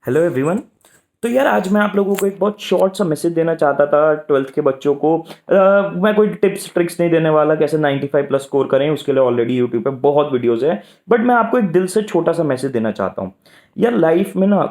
Hello everyone. तो यार आज मैं आप लोगों को एक बहुत शॉर्ट सा मैसेज देना चाहता था ट्वेल्थ के बच्चों को। मैं कोई टिप्स ट्रिक्स नहीं देने वाला कैसे 95 प्लस स्कोर करें, उसके लिए ऑलरेडी यूट्यूब पे बहुत वीडियोस है। बट मैं आपको एक दिल से छोटा सा मैसेज देना चाहता हूँ। यार लाइफ में ना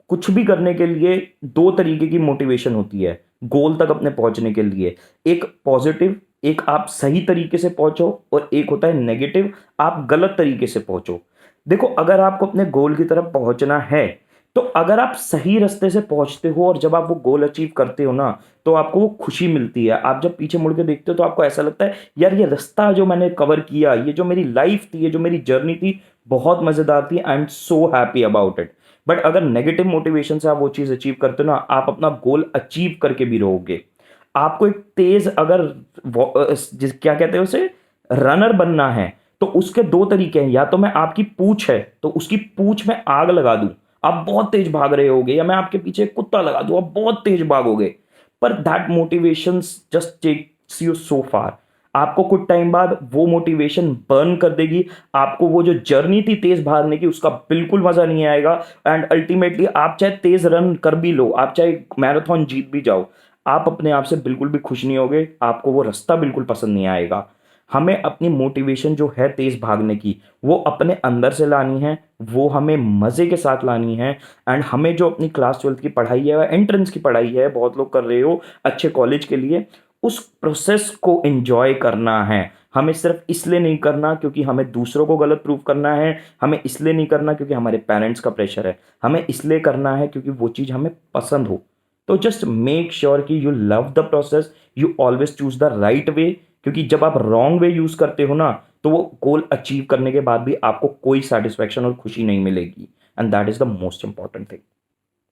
कुछ भी करने के लिए दो तरीके की मोटिवेशन होती है गोल तक अपने पहुंचने के लिए। एक पॉजिटिव, एक आप सही तरीके से पहुंचो, और एक होता है नेगेटिव, आप गलत तरीके से पहुंचो। देखो, अगर आपको अपने गोल की तरफ पहुंचना है तो अगर आप सही रास्ते से पहुंचते हो और जब आप वो गोल अचीव करते हो ना, तो आपको वो खुशी मिलती है। आप जब पीछे मुड़ के देखते हो तो आपको ऐसा लगता है यार ये रास्ता जो मैंने कवर किया, ये जो मेरी लाइफ थी, ये जो मेरी जर्नी थी, बहुत मजेदार थी। I am so happy about it. But अगर नेगेटिव मोटिवेशन से आप वो चीज अचीव करते हो ना, आप अपना गोल अचीव करके भी रहोगे। आपको एक तेज, अगर क्या कहते हैं उसे, रनर बनना है, तो उसके दो तरीके हैं। या तो मैं आपकी पूंछ है तो उसकी पूंछ में आग लगा दूं, आप बहुत तेज भाग रहे होगे, या मैं आपके पीछे एक कुत्ता लगा दूं, आप बहुत तेज भागोगे। पर that motivation just takes you so far. आपको कुछ टाइम बाद वो मोटिवेशन बर्न कर देगी। आपको वो जो जर्नी थी तेज भागने की, उसका बिल्कुल मजा नहीं आएगा। एंड अल्टीमेटली आप चाहे तेज रन कर भी लो, आप चाहे मैराथन जीत भी जाओ, आप अपने आप से बिल्कुल भी खुश नहीं होगे। आपको वो रास्ता बिल्कुल पसंद नहीं आएगा। हमें अपनी मोटिवेशन जो है तेज भागने की, वो अपने अंदर से लानी है, वो हमें मजे के साथ लानी है। एंड हमें जो अपनी क्लास 12th की पढ़ाई है, एंट्रेंस की पढ़ाई है, बहुत लोग कर रहे हो अच्छे कॉलेज के लिए, उस प्रोसेस को एंजॉय करना है। हमें सिर्फ इसलिए नहीं करना क्योंकि हमें दूसरों को गलत प्रूव करना है, हमें इसलिए नहीं करना क्योंकि हमारे पेरेंट्स का प्रेशर है, हमें इसलिए करना है क्योंकि वो चीज़ हमें पसंद हो। तो जस्ट मेक श्योर कि you love the process, you always choose the right way. क्योंकि जब आप रॉन्ग वे यूज करते हो ना, तो वो गोल अचीव करने के बाद भी आपको कोई सेटिस्फेक्शन और खुशी नहीं मिलेगी। And that is the most important thing.